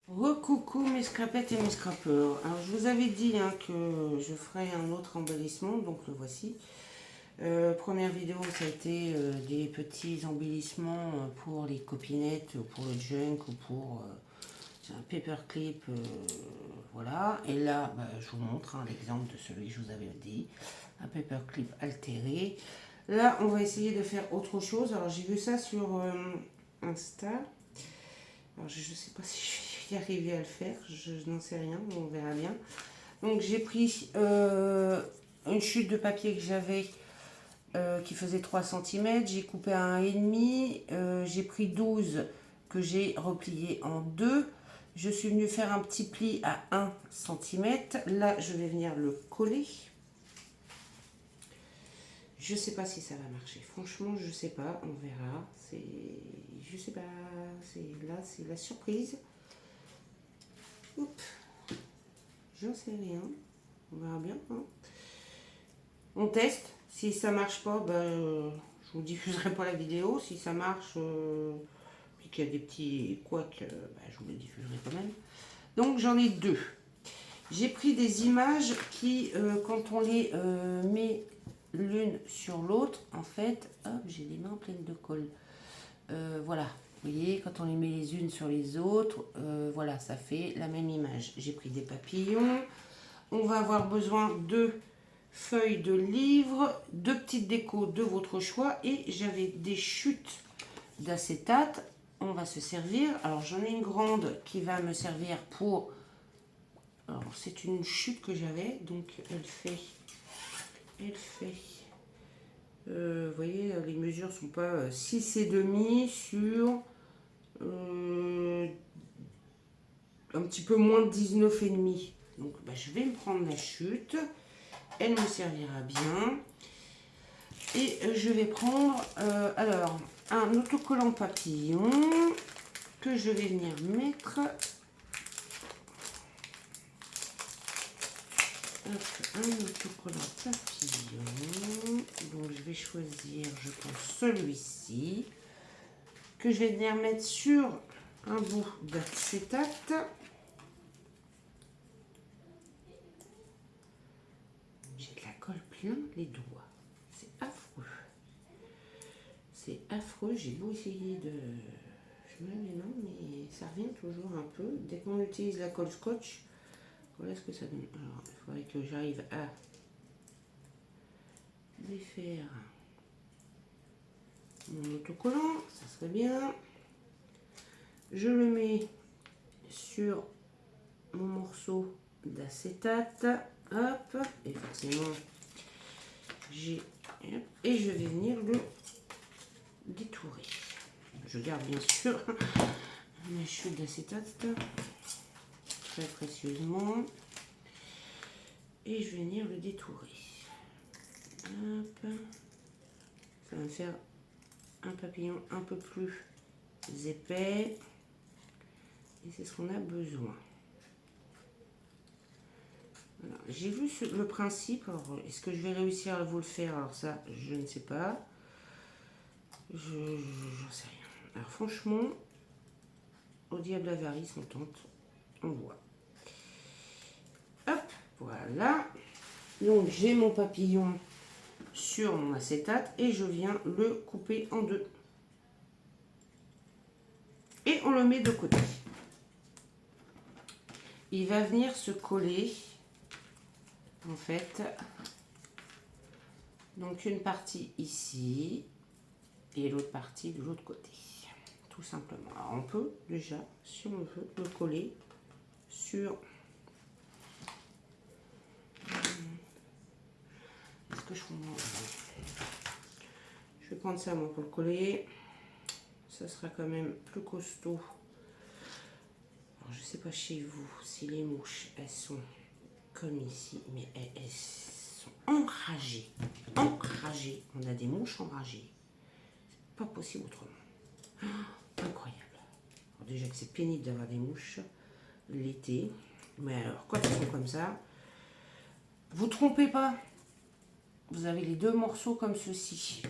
Recoucou mes scrapettes et mes scrapeurs. Alors je vous avais dit que je ferais un autre embellissement, donc le voici. Première vidéo, ça a été des petits embellissements pour les copinettes, pour le junk ou pour un paperclip. Voilà. Et là, je vous montre l'exemple de celui que je vous avais dit, un paperclip altéré. Là, on va essayer de faire autre chose. Alors j'ai vu ça sur Insta. Alors, je ne sais pas si je vais y arriver à le faire, je n'en sais rien, on verra bien. Donc j'ai pris une chute de papier que j'avais qui faisait 3 cm, j'ai coupé à 1,5, j'ai pris 12 que j'ai replié en 2. Je suis venue faire un petit pli à 1 cm. Là, je vais venir le coller. Je sais pas si ça va marcher. Franchement, je sais pas. On verra. Je sais pas. C'est la surprise. Oups. J'en sais rien. On verra bien. Hein. On teste. Si ça marche pas, je vous diffuserai pas la vidéo. Si ça marche, puis qu'il y a des petits couacs, je vous les diffuserai quand même. Donc j'en ai deux. J'ai pris des images qui, quand on les met l'une sur l'autre, en fait, hop, j'ai les mains pleines de colle. Voilà, vous voyez, quand on les met les unes sur les autres, voilà, ça fait la même image. J'ai pris des papillons. On va avoir besoin de feuilles de livre, de petites décos de votre choix, et j'avais des chutes d'acétate. On va se servir. Alors j'en ai une grande qui va me servir pour... Alors c'est une chute que j'avais, donc elle fait... vous voyez, les mesures sont pas 6,5 sur un petit peu moins de 19,5. Donc je vais me prendre la chute, elle me servira bien. Et je vais prendre alors un autocollant papillon que je vais venir mettre. Un autocollant papillon. Donc je vais choisir, je pense, celui-ci que je vais venir mettre sur un bout d'acétate. J'ai de la colle plein les doigts. C'est affreux. C'est affreux. J'ai beau essayer de... Je me lave les mains, mais ça revient toujours un peu. Dès qu'on utilise la colle scotch, voilà ce que ça donne. Alors, il faudrait que j'arrive à défaire mon autocollant. Ça serait bien. Je le mets sur mon morceau d'acétate. Hop. Et forcément, et je vais venir le détourer. Je garde bien sûr ma chute d'acétate très précieusement. Et je vais venir le détourer. Hop. Ça va me faire un papillon un peu plus épais. Et c'est ce qu'on a besoin. Voilà. J'ai vu le principe. Alors, est-ce que je vais réussir à vous le faire? Alors ça, je ne sais pas. J'en sais rien. Alors franchement, au diable avarice, on tente. On voit. Hop, voilà. Donc j'ai mon papillon sur mon acétate et je viens le couper en deux. Et on le met de côté. Il va venir se coller, en fait, donc une partie ici et l'autre partie de l'autre côté, tout simplement. Alors on peut déjà, si on veut, le coller sur... Est-ce que je vais prendre ça moi pour le coller. Ça sera quand même plus costaud. Alors, je sais pas chez vous si les mouches elles sont comme ici, mais elles sont enragées. Enragées. On a des mouches enragées. C'est pas possible autrement. Oh, incroyable. Alors, déjà que c'est pénible d'avoir des mouches l'été. Mais alors, quand elles sont comme ça, vous trompez pas. vous avez les deux morceaux comme ceci.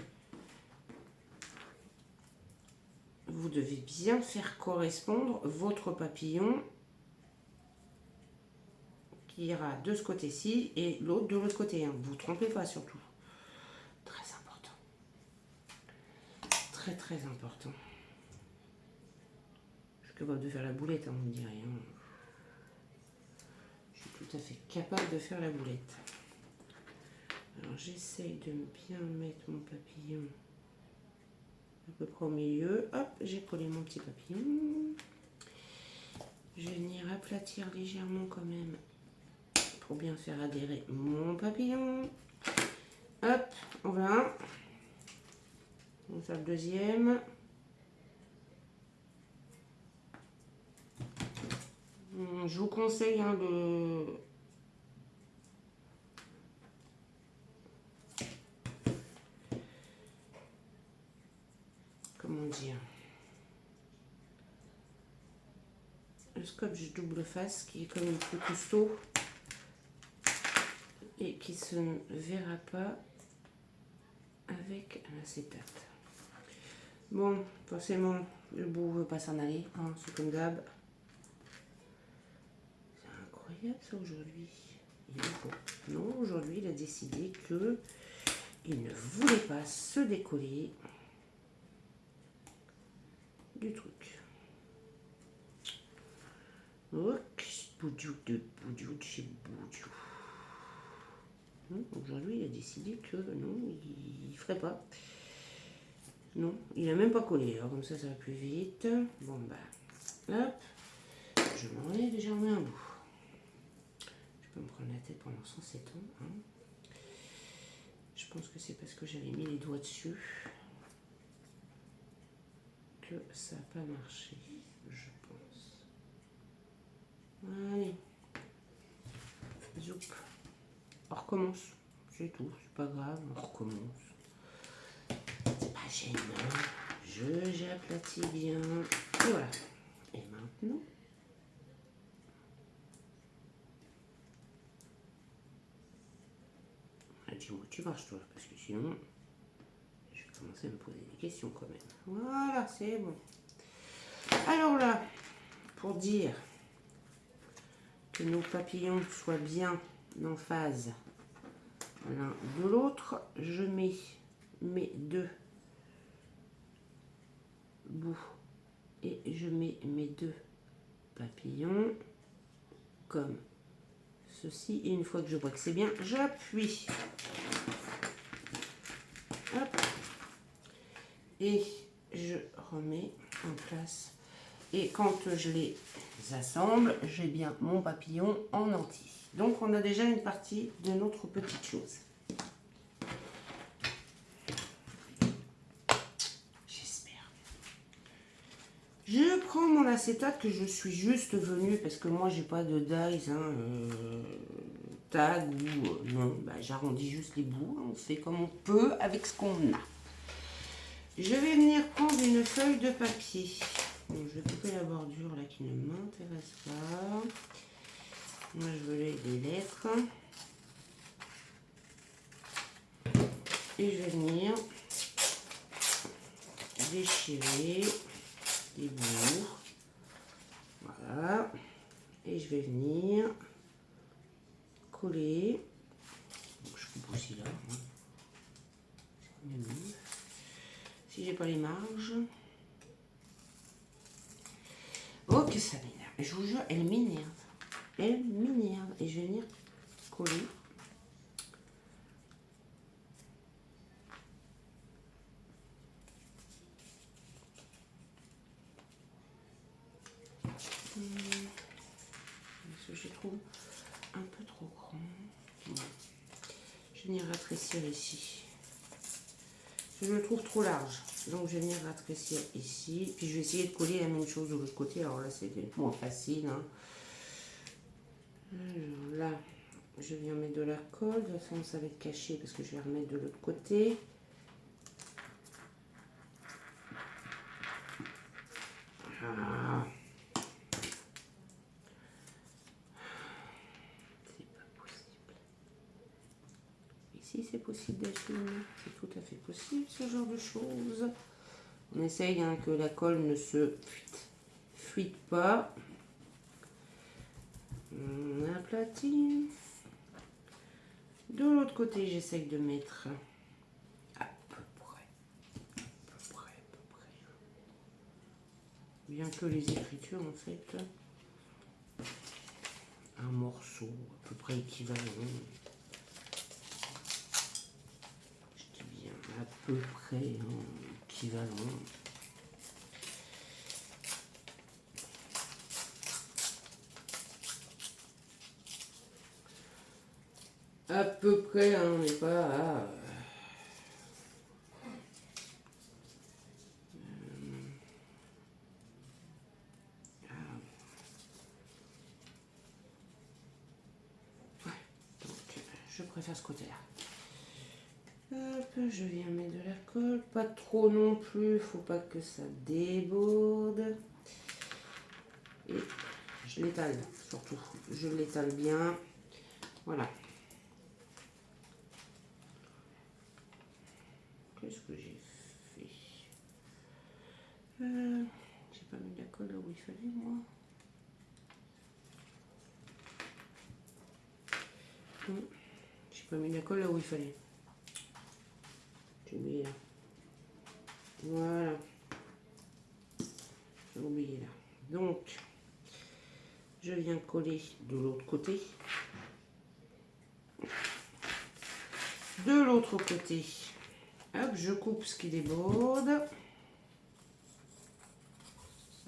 Vous devez bien faire correspondre votre papillon qui ira de ce côté-ci et l'autre de l'autre côté. Hein. Vous ne vous trompez pas surtout. Très important. Très très important. Je suis capable de faire la boulette, hein, vous me direz. Hein. Je suis tout à fait capable de faire la boulette. Alors j'essaye de bien mettre mon papillon à peu près au milieu. Hop, j'ai collé mon petit papillon. Je vais venir aplatir légèrement quand même pour bien faire adhérer mon papillon. Hop, voilà. On va faire le deuxième. Je vous conseille hein, de... Comment dire? Le scotch double face qui est quand même plus costaud et qui se verra pas avec l'acétate. Bon, forcément, le bout ne veut pas s'en aller, hein, c'est comme d'hab. C'est incroyable ça aujourd'hui. Non, aujourd'hui il a décidé que il ne voulait pas se décoller du truc. Ok, boudiou de boudiou de chez boudiou. Aujourd'hui il a décidé que non, il ferait pas. Non, il a même pas collé, alors comme ça va plus vite. Bon bah, hop, je m'en ai déjà mis un bout. Je peux me prendre la tête pendant 107 ans. Hein. Je pense que c'est parce que j'avais mis les doigts dessus que ça n'a pas marché, je pense. Allez, zoup. On recommence, c'est tout, c'est pas grave, on recommence. C'est pas gênant, j'aplatis bien, voilà. Et maintenant, dis-moi tu marches toi, parce que sinon, je vais commencer à me poser des questions quand même. Voilà, c'est bon. Alors là, pour dire que nos papillons soient bien en phase l'un de l'autre, je mets mes deux bouts et je mets mes deux papillons comme ceci. Et une fois que je vois que c'est bien, j'appuie. Hop. Et je remets en place. Et quand je les assemble, j'ai bien mon papillon en entier. Donc on a déjà une partie de notre petite chose. J'espère. Je prends mon acétate que je suis juste venue, parce que moi j'ai pas de dies, hein, tag ou non, bah, j'arrondis juste les bouts, on fait comme on peut avec ce qu'on a. Je vais venir prendre une feuille de papier. Donc, je vais couper la bordure là qui ne m'intéresse pas. Moi je veux les lettres. Et je vais venir déchirer les bouts. Voilà. Et je vais venir coller. Bon, je coupe aussi là. Hein. Si j'ai pas les marges. Oh que ça m'énerve. Je vous jure, elle m'énerve. Elle m'énerve. Et je vais venir coller. Je trouve un peu trop grand. Bon. Je vais venir rétrécir ici. Je le trouve trop large. Donc je vais venir rétrécir ici. Puis je vais essayer de coller la même chose de l'autre côté. Alors là c'est moins facile. Hein. Alors là, je viens mettre de la colle. De toute façon ça va être caché parce que je vais remettre de l'autre côté. Ah. Si c'est possible d'assumer, c'est tout à fait possible ce genre de choses. On essaye hein, que la colle ne se fuite pas. On aplatit. De l'autre côté, j'essaye de mettre à peu près. Bien que les écritures, en fait, un morceau à peu près équivalent. Je dis bien à peu près équivalent. À peu près, hein, on n'est pas à... Je préfère ce côté-là. Hop, je viens mettre de la colle. Pas trop non plus, faut pas que ça déborde. Et je l'étale, surtout. Je l'étale bien. Voilà. Qu'est-ce que j'ai fait? J'ai pas mis de la colle là où il fallait, moi. J'ai pas mis de la colle là où il fallait. J'ai oublié là. Voilà. J'ai oublié là. Donc, je viens coller de l'autre côté. De l'autre côté, hop, je coupe ce qui déborde.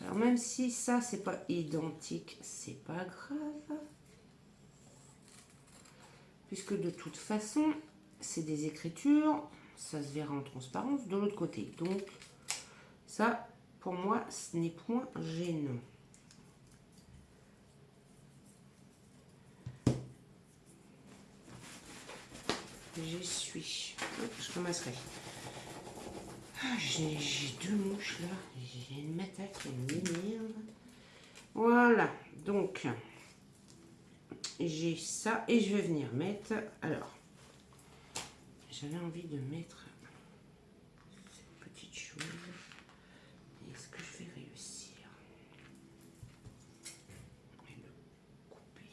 Alors même si ça, c'est pas identique, c'est pas grave. Puisque de toute façon, c'est des écritures, ça se verra en transparence de l'autre côté. Donc, ça, pour moi, ce n'est point gênant. J'y suis. Hop, je ramasserai. Ah, j'ai deux mouches là. J'ai une matraque qui m'énerve. Voilà. Donc, j'ai ça et je vais venir mettre. Alors, j'avais envie de mettre cette petite chose. Est-ce que je vais réussir à le couper?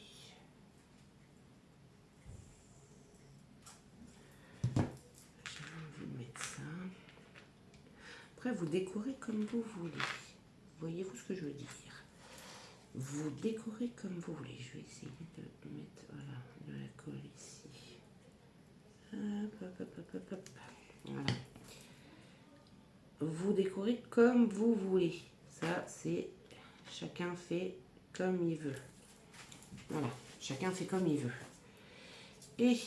J'avais envie de mettre ça. Après, vous décorez comme vous voulez. Voyez-vous ce que je veux dire? Vous décorez comme vous voulez. Je vais essayer de mettre voilà, de la colle ici. Hop, hop, hop, hop, hop, hop. Voilà. Vous décorez comme vous voulez. Ça, c'est chacun fait comme il veut. Voilà, chacun fait comme il veut. Et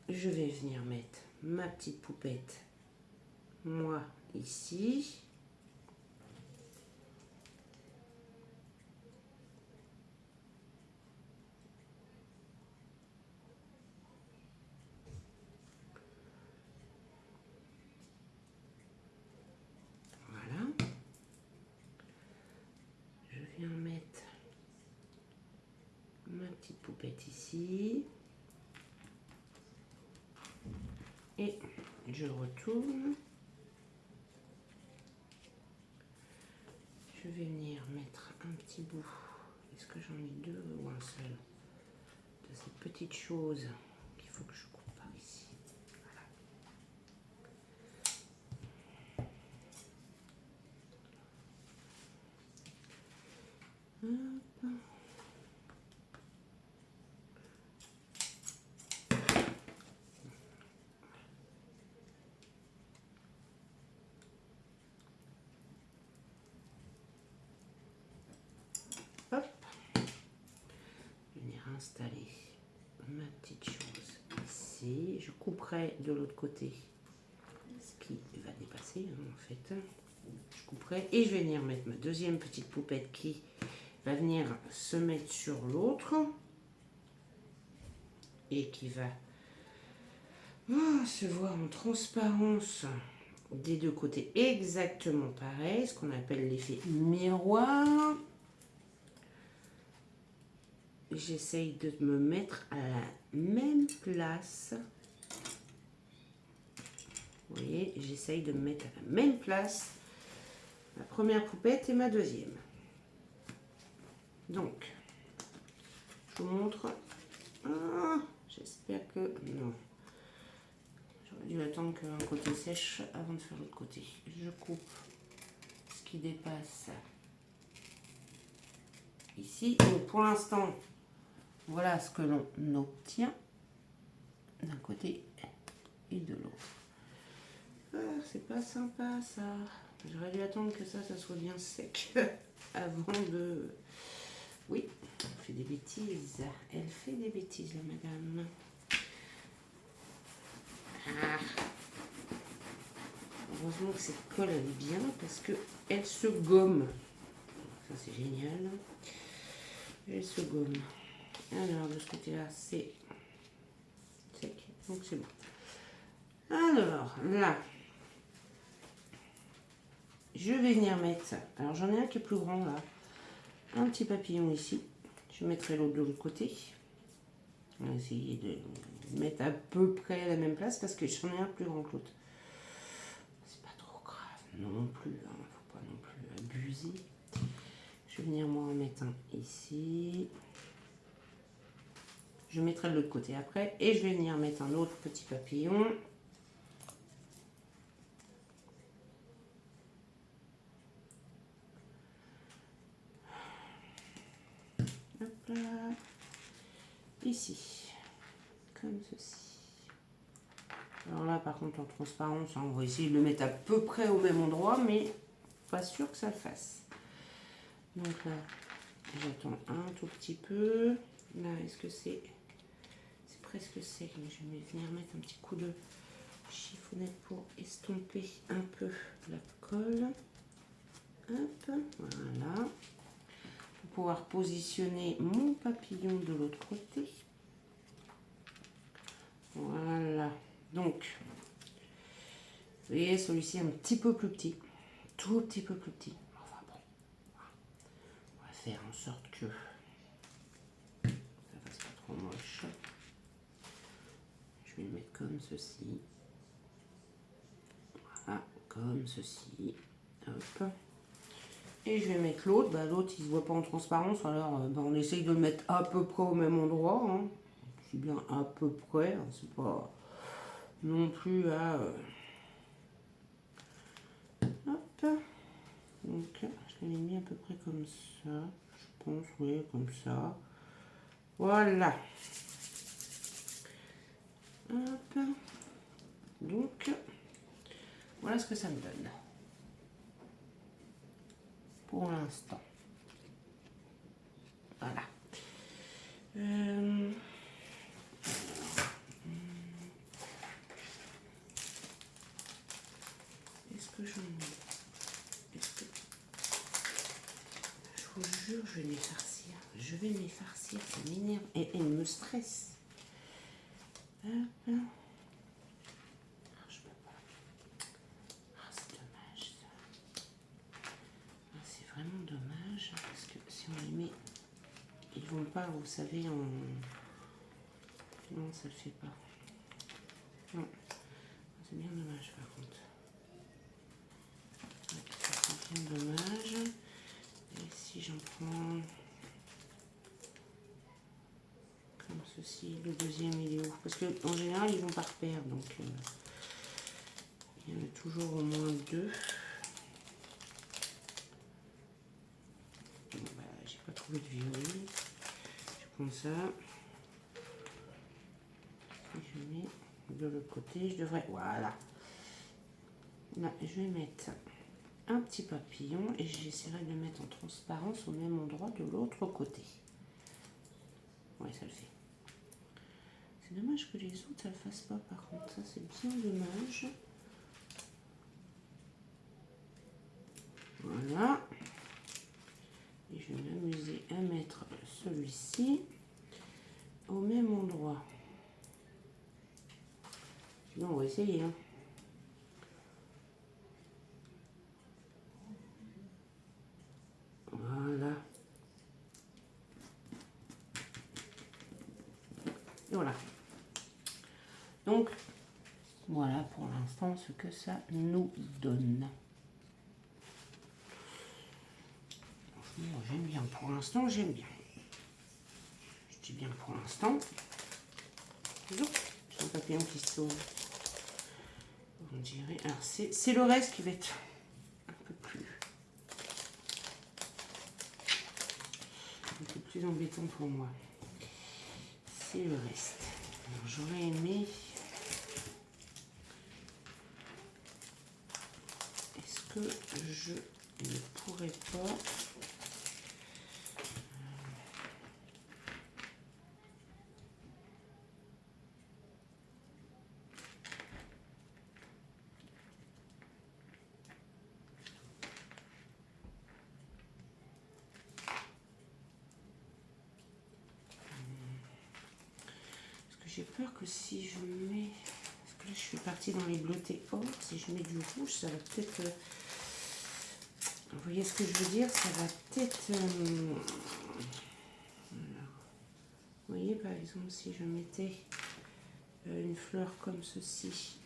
je vais venir mettre ma petite poupette, moi, ici. Voilà. Je viens mettre ma petite poupette ici. Et je retourne. Je vais venir mettre un petit bout. Est-ce que j'en ai deux ou un seul? De ces petites choses qu'il faut que je coupe par ici. Voilà. Hop. Hop. Venir installer ma petite chose ici. Je couperai de l'autre côté ce qui va dépasser en fait. Je couperai et je vais venir mettre ma deuxième petite poupette qui va venir se mettre sur l'autre et qui va se voir en transparence des deux côtés exactement pareil, ce qu'on appelle l'effet miroir. J'essaye de me mettre à la même place Vous voyez, j'essaye de me mettre à la même place ma première poupette et ma deuxième. Donc, je vous montre. Ah, j'espère que... Non. J'aurais dû attendre qu'un côté sèche avant de faire l'autre côté. Je coupe ce qui dépasse ici. Donc, pour l'instant, voilà ce que l'on obtient d'un côté et de l'autre. Ah, c'est pas sympa ça. J'aurais dû attendre que ça soit bien sec avant de... Oui, elle fait des bêtises. Elle fait des bêtises, la madame. Ah. Heureusement que cette colle elle est bien parce que elle se gomme. Ça c'est génial. Elle se gomme. Alors de ce côté-là c'est sec, donc c'est bon. Alors là, je vais venir mettre. Alors j'en ai un qui est plus grand là. Un petit papillon ici. Je mettrai l'autre de l'autre côté. On va essayer de mettre à peu près à la même place parce que j'en ai un plus grand que l'autre. C'est pas trop grave non plus. Hein. Faut pas non plus abuser. Je vais venir moi en mettre un ici. Je mettrai de l'autre côté après. Et je vais venir mettre un autre petit papillon. Hop là. Ici. Comme ceci. Alors là par contre en transparence, on va essayer de le mettre à peu près au même endroit. Mais pas sûr que ça le fasse. Donc là, j'attends un tout petit peu. Là, est-ce que c'est presque sec, mais je vais venir mettre un petit coup de chiffonnette pour estomper un peu la colle. Hop, voilà. Pour pouvoir positionner mon papillon de l'autre côté. Voilà. Donc, vous voyez, celui-ci un petit peu plus petit. Tout petit peu plus petit. Enfin bon. On va faire en sorte que ça fasse pas trop moche. Je vais le mettre comme ceci. Voilà, comme ceci. Hop. Et je vais mettre l'autre. Bah, l'autre, il ne se voit pas en transparence. Alors, on essaye de le mettre à peu près au même endroit. Hein. C'est bien à peu près. Hein. C'est pas non plus à... Hop. Donc, je l'ai mis à peu près comme ça. Je pense, oui, comme ça. Voilà. Hop. Donc, voilà ce que ça me donne. Pour l'instant. Voilà. Est-ce que j'en ai? Est-ce que... Je vous jure, je vais m'effarcir. Je vais m'effarcir, ça m'énerve. Et elle me stresse. Hop. Ah, je peux pas. Ah, c'est dommage ça. Ah, c'est vraiment dommage parce que si on les met, ils vont pas, vous savez, en... Non, ça le fait pas. Non. C'est bien dommage par contre. C'est bien dommage. Et si j'en prends comme ceci, le deuxième il est où? Parce qu'en général ils vont par paire, donc il y en a toujours au moins deux. Bon, bah, j'ai pas trouvé de violet. Je prends ça. Et je mets de l'autre côté, je devrais... Voilà. Là, je vais mettre un petit papillon et j'essaierai de le mettre en transparence au même endroit de l'autre côté. Ouais, ça le fait. C'est dommage que les autres ça le fasse pas par contre, ça c'est bien dommage. Voilà. Et je vais m'amuser à mettre celui-ci au même endroit. Sinon on va essayer. Hein. Voilà. Et voilà. Donc, Voilà pour l'instant ce que ça nous donne. Franchement, j'aime bien. Pour l'instant, j'aime bien. Je dis bien pour l'instant. C'est un papillon qui se sauve. On dirait. Alors, c'est le reste qui va être un peu plus embêtant pour moi. C'est le reste. Alors, j'aurais aimé. Est-ce que je ne pourrais pas. J'ai peur que si je mets... Parce que là, je suis partie dans les bleutés or. Si je mets du rouge, ça va peut-être... Vous voyez ce que je veux dire? Ça va peut-être... Vous voyez, par exemple, si je mettais une fleur comme ceci.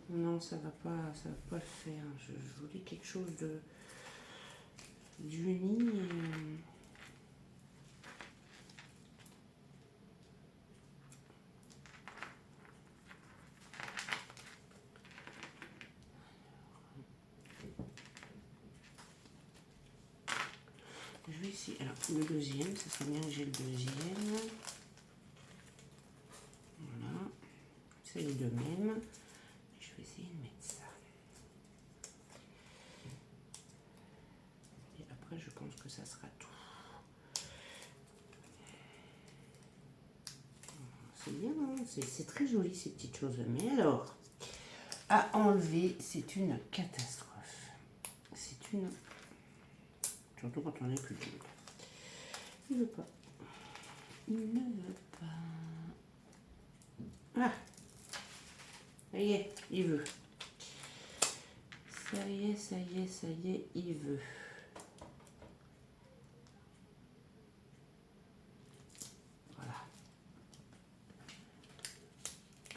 Non, ça va pas le faire. Je voulais quelque chose d'uni. Je vais essayer. Alors, le deuxième, ça serait bien que j'ai le deuxième. Voilà. C'est les deux mêmes. Je vais essayer de mettre ça. Et après, je pense que ça sera tout. C'est bien, hein, c'est très joli ces petites choses. Mais alors, à enlever, c'est une catastrophe. C'est une... Surtout quand on n'est plus dur. Il ne veut pas. Il ne veut pas. Ah, ça y est, il veut. Ça y est, ça y est, ça y est, il veut. Voilà.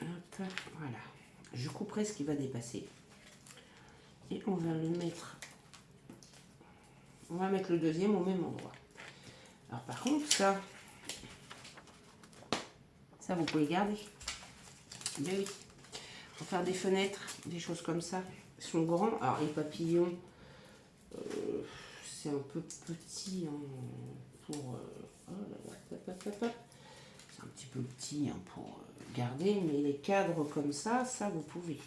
Hop, voilà. Je couperai ce qui va dépasser. Et on va le mettre. On va mettre le deuxième au même endroit. Alors par contre, ça vous pouvez garder. Mais oui. Pour faire des fenêtres, des choses comme ça. Ils sont grands. Alors les papillons, c'est un peu petit hein, pour... c'est un petit peu petit hein, pour garder. Mais les cadres comme ça vous pouvez.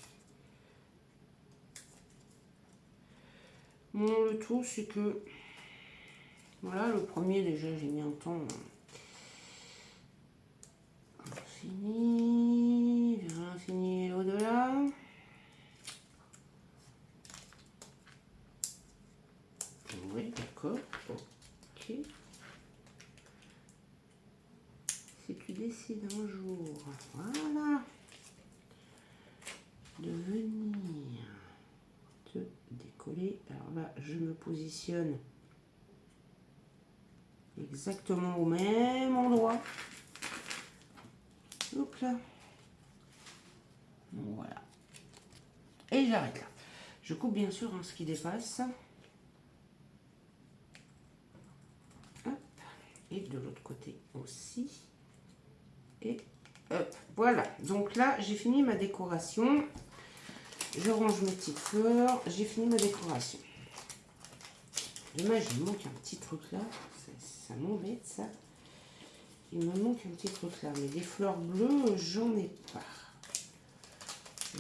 Bon, le tout, c'est que... Voilà, le premier, déjà, j'ai mis un temps... Infini, vers l'infini et au-delà. Oui, d'accord. Ok. Si tu décides un jour, voilà, de venir te décoller, alors là, je me positionne exactement au même endroit. Hop là. Voilà. Et j'arrête là. Je coupe bien sûr hein, ce qui dépasse. Hop. Et de l'autre côté aussi. Et hop. Voilà. Donc là, j'ai fini ma décoration. Je range mes petites fleurs. J'ai fini ma décoration. Dommage, il me manque un petit truc là. Ça m'embête ça. Il me manque un petit truc là. Mais des fleurs bleues, j'en ai pas.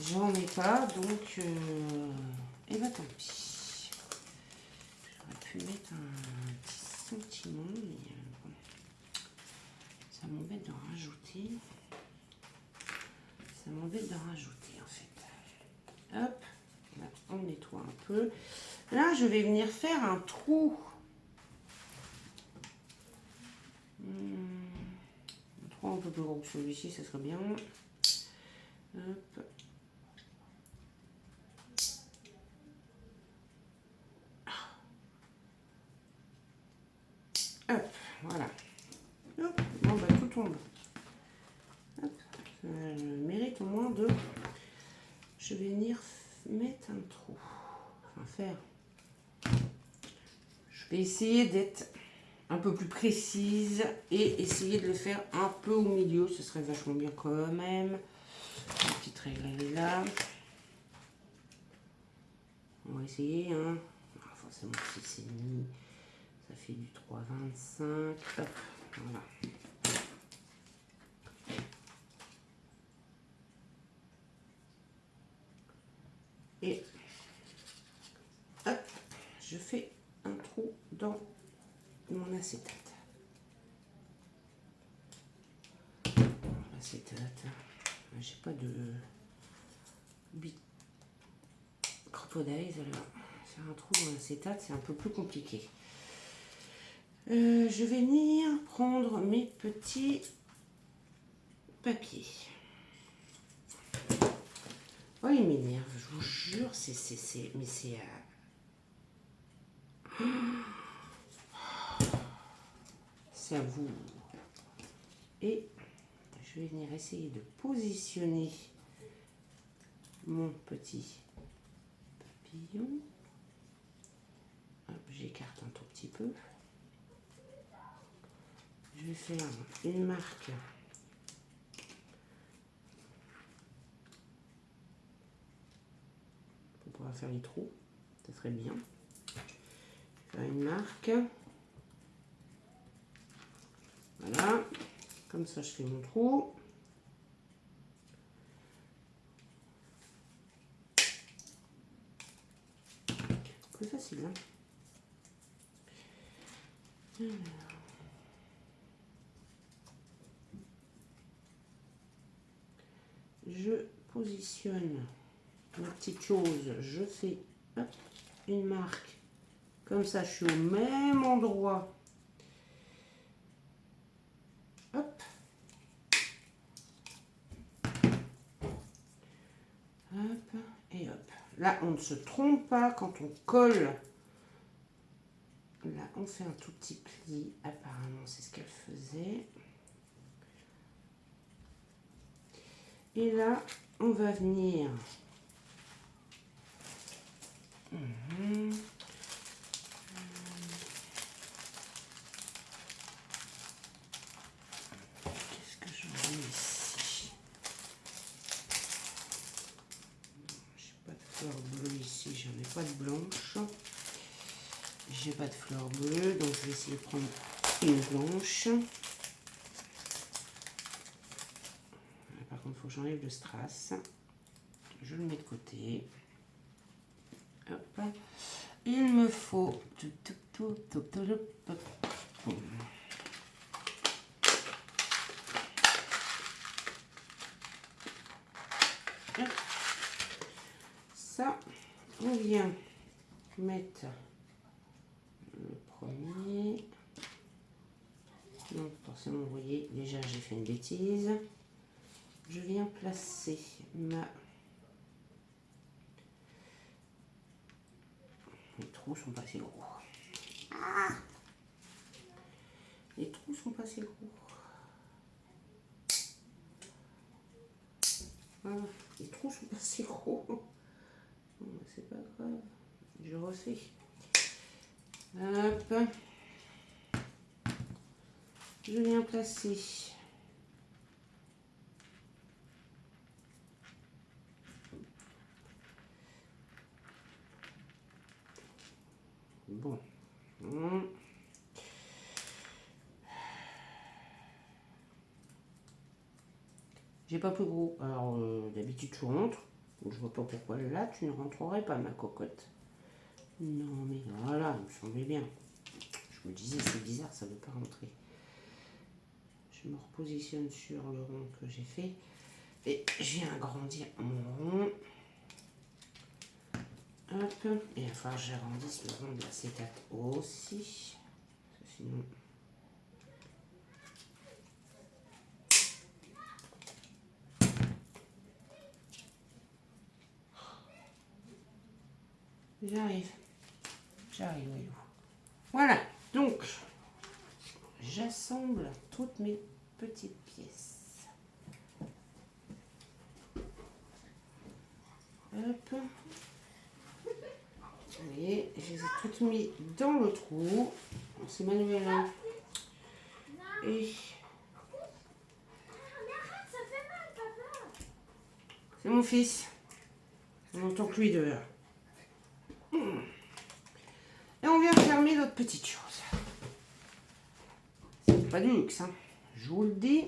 J'en ai pas, donc... et bah tant pis. J'aurais pu mettre un petit sentiment, mais bon. Ça m'embête d'en rajouter. Ça m'embête d'en rajouter en fait. Hop, là, on nettoie un peu. Là, je vais venir faire un trou. Un trou un peu plus gros que celui-ci, ça serait bien. Hop. Hop, voilà. Hop, bon bah tout tombe. Hop, ça mérite au moins de... Je vais venir mettre un trou. Enfin faire. Je vais essayer d'être un peu plus précise et essayer de le faire un peu au milieu. Ce serait vachement bien quand même. Une petite règle elle est là. On va essayer. Hein. Ah, forcément 6,5. Ça fait du 3,25. Hop, voilà. Et hop, je fais un trou dans mon acétate. Acétate, j'ai pas de crocodile, alors faire un trou dans l'acétate c'est un peu plus compliqué. Je vais venir prendre mes petits papiers. Oh, il m'énerve, je vous jure, mais c'est c'est à vous. Et je vais venir essayer de positionner mon petit papillon. Hop, j'écarte un tout petit peu. Je vais faire une marque pour pouvoir faire les trous. Ça serait bien. Faire une marque. Voilà. Comme ça, je fais mon trou. Plus facile, hein. Alors. Je positionne ma petite chose. Je fais hop, une marque. Comme ça, je suis au même endroit. Hop. Hop et hop. Là, on ne se trompe pas quand on colle. Là, on fait un tout petit pli. Apparemment, c'est ce qu'elle faisait. Et là, on va venir... Qu'est-ce que je mets ici? J'ai pas de fleur bleue ici, j'en ai pas de blanche. J'ai pas de fleur bleue, donc je vais essayer de prendre une blanche. Par contre, il faut que j'enlève le strass. Je le mets de côté. Hop. Il me faut... Ça, on vient mettre le premier. Donc forcément, vous voyez, déjà j'ai fait une bêtise. Je viens placer ma... Les trous sont pas assez gros. Ah, les trous sont pas assez gros. Voilà, les trous sont pas assez gros. Bon, c'est pas grave. Je refais. Hop. Je viens placer. Bon. J'ai pas plus gros. Alors, d'habitude, tu rentres. Donc, je vois pas pourquoi là, tu ne rentrerais pas, ma cocotte. Non, mais voilà, il me semblait bien. Je me disais, c'est bizarre, ça ne veut pas rentrer. Je me repositionne sur le rond que j'ai fait. Et je viens agrandir mon rond. Hop. Et il va falloir que j'agrandisse le rond de l'acétate aussi. Sinon... J'arrive. J'arrive, voyou. Voilà. Donc, j'assemble toutes mes petites pièces. Hop. Vous voyez, je les ai toutes mises dans le trou. C'est manuel. Hein. Et c'est mon fils. On n'entend que lui dehors. Et on vient fermer notre petite chose. C'était pas du luxe, hein. Je vous le dis,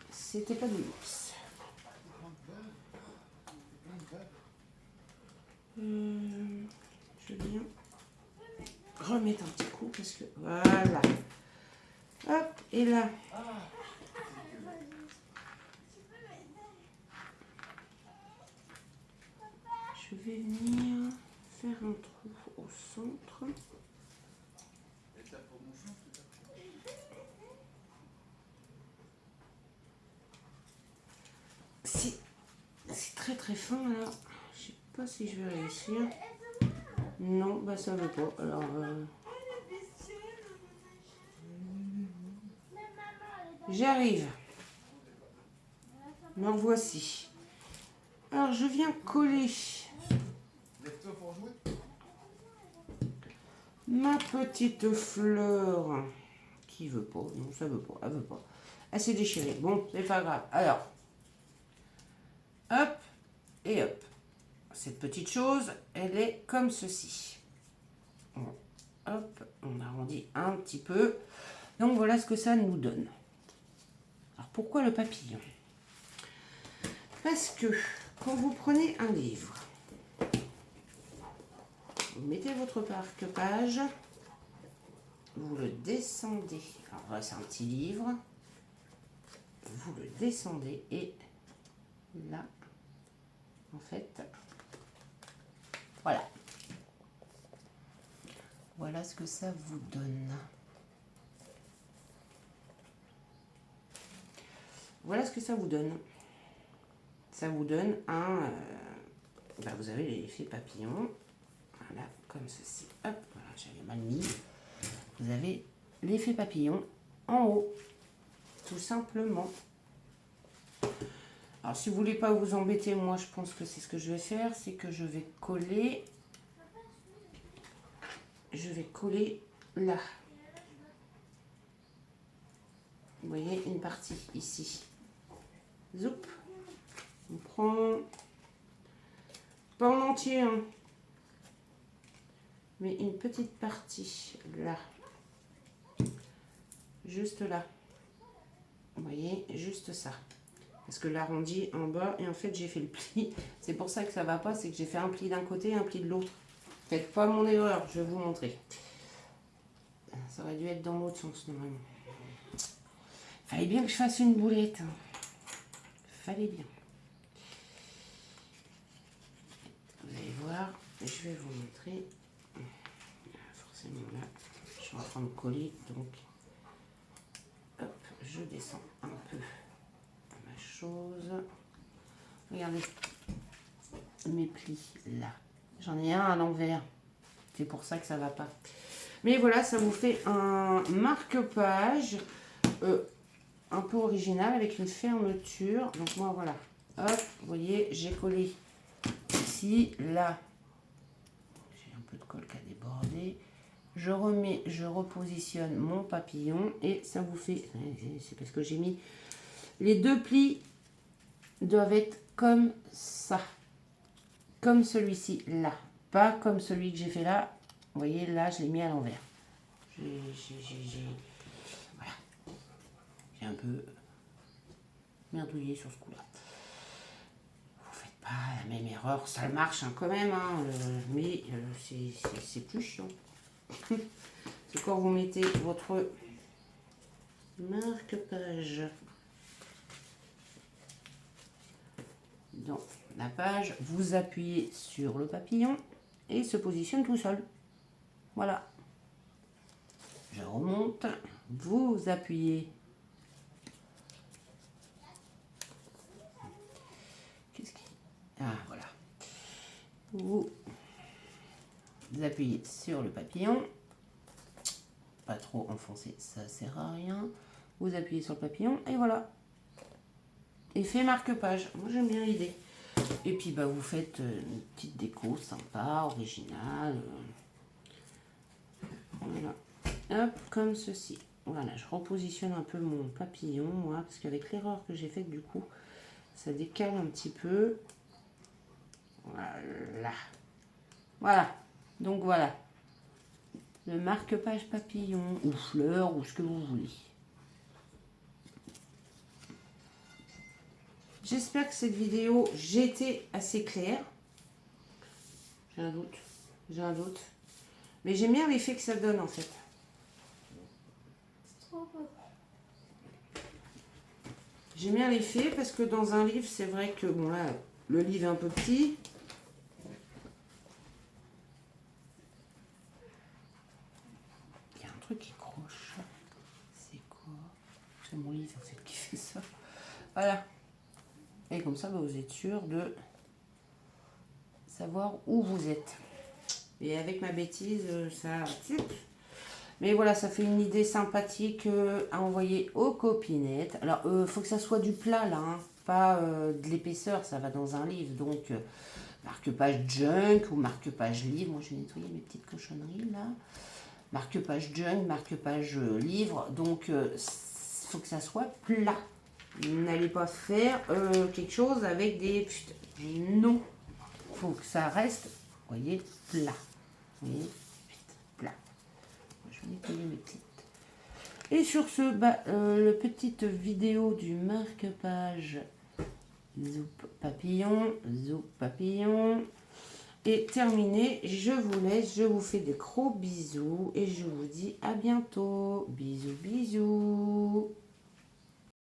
c'était pas du luxe. Je viens remettre un petit coup parce que voilà. Hop, et là. Je vais venir faire un trou au centre. C'est très très fin là. Je sais pas si je vais réussir. Non, bah ça veut pas. Alors j'arrive. Me revoici. Alors je viens coller ma petite fleur qui veut pas. Non, ça veut pas. Elle veut pas. Elle s'est déchirée. Bon, c'est pas grave. Alors, hop et hop. Cette petite chose, elle est comme ceci. Bon, hop, on arrondit un petit peu. Donc voilà ce que ça nous donne. Alors pourquoi le papillon? Parce que quand vous prenez un livre, vous mettez votre marque-page, vous le descendez. Alors là, c'est un petit livre. Vous le descendez et là, en fait, voilà. Voilà ce que ça vous donne. Voilà ce que ça vous donne. Ça vous donne un... vous avez l'effet papillon. Voilà, comme ceci. Hop, voilà, j'avais mal mis. Vous avez l'effet papillon en haut. Tout simplement. Alors, si vous voulez pas vous embêter, moi, je pense que c'est ce que je vais faire. C'est que je vais coller... Je vais coller là. Vous voyez, une partie ici. Zoup. On prend... Pas en entier, hein. Mais une petite partie là. Juste là. Vous voyez, juste ça. Parce que l'arrondi en bas, et en fait j'ai fait le pli. C'est pour ça que ça va pas, c'est que j'ai fait un pli d'un côté et un pli de l'autre. Faites pas mon erreur, je vais vous montrer. Ça aurait dû être dans l'autre sens normalement. Fallait bien que je fasse une boulette. Hein. Fallait bien. Vous allez voir, je vais vous montrer. Forcément là, je suis en train de coller, donc hop, je descends un peu ma chose. Regardez mes plis là. J'en ai un à l'envers. C'est pour ça que ça va pas. Mais voilà, ça vous fait un marque-page un peu original avec une fermeture. Donc moi voilà. Hop, vous voyez, j'ai collé ici, là. J'ai un peu de colle qui a débordé. Je remets, je repositionne mon papillon et ça vous fait... C'est parce que j'ai mis... Les deux plis doivent être comme ça. Comme celui-ci, là. Pas comme celui que j'ai fait là. Vous voyez, là, je l'ai mis à l'envers. Voilà. J'ai un peu merdouillé sur ce coup-là. Vous faites pas la même erreur. Ça marche hein, quand même, hein, mais c'est plus chiant. C'est quand vous mettez votre marque-page dans la page, vous appuyez sur le papillon et il se positionne tout seul. Voilà. Je remonte, vous appuyez. Qu'est-ce qui... Ah, voilà. Vous appuyez sur le papillon. pas trop enfoncer, ça sert à rien. Vous appuyez sur le papillon et voilà. Effet marque-page. Moi j'aime bien l'idée. Et puis bah vous faites une petite déco sympa, originale. Voilà. Hop, comme ceci. Voilà, je repositionne un peu mon papillon, moi, parce qu'avec l'erreur que j'ai faite, du coup, ça décale un petit peu. Voilà. Voilà. Donc voilà. Le marque-page papillon, ou fleur, ou ce que vous voulez. J'espère que cette vidéo, j'ai été assez claire. J'ai un doute. J'ai un doute. Mais j'aime bien l'effet que ça donne, en fait. J'aime bien l'effet parce que dans un livre, c'est vrai que, bon là, le livre est un peu petit. Il y a un truc qui croche. C'est quoi? C'est mon livre, en fait, qui fait ça. Voilà. Et comme ça, bah, vous êtes sûr de savoir où vous êtes. Et avec ma bêtise, ça... Mais voilà, ça fait une idée sympathique à envoyer aux copinettes. Alors, il faut que ça soit du plat, là, hein, pas de l'épaisseur, ça va dans un livre. Donc, marque-page junk ou marque-page livre. Moi, je vais nettoyer mes petites cochonneries, là. Marque-page junk, marque-page livre. Donc, il faut que ça soit plat. N'allez pas faire quelque chose avec des... Non, il faut que ça reste, vous voyez, plat. Vous voyez, plat. Je vais nettoyer mes petites. Et sur ce, bah, la petite vidéo du marque-page Zoup Papillon est terminée. Je vous laisse, je vous fais des gros bisous et je vous dis à bientôt. Bisous, bisous.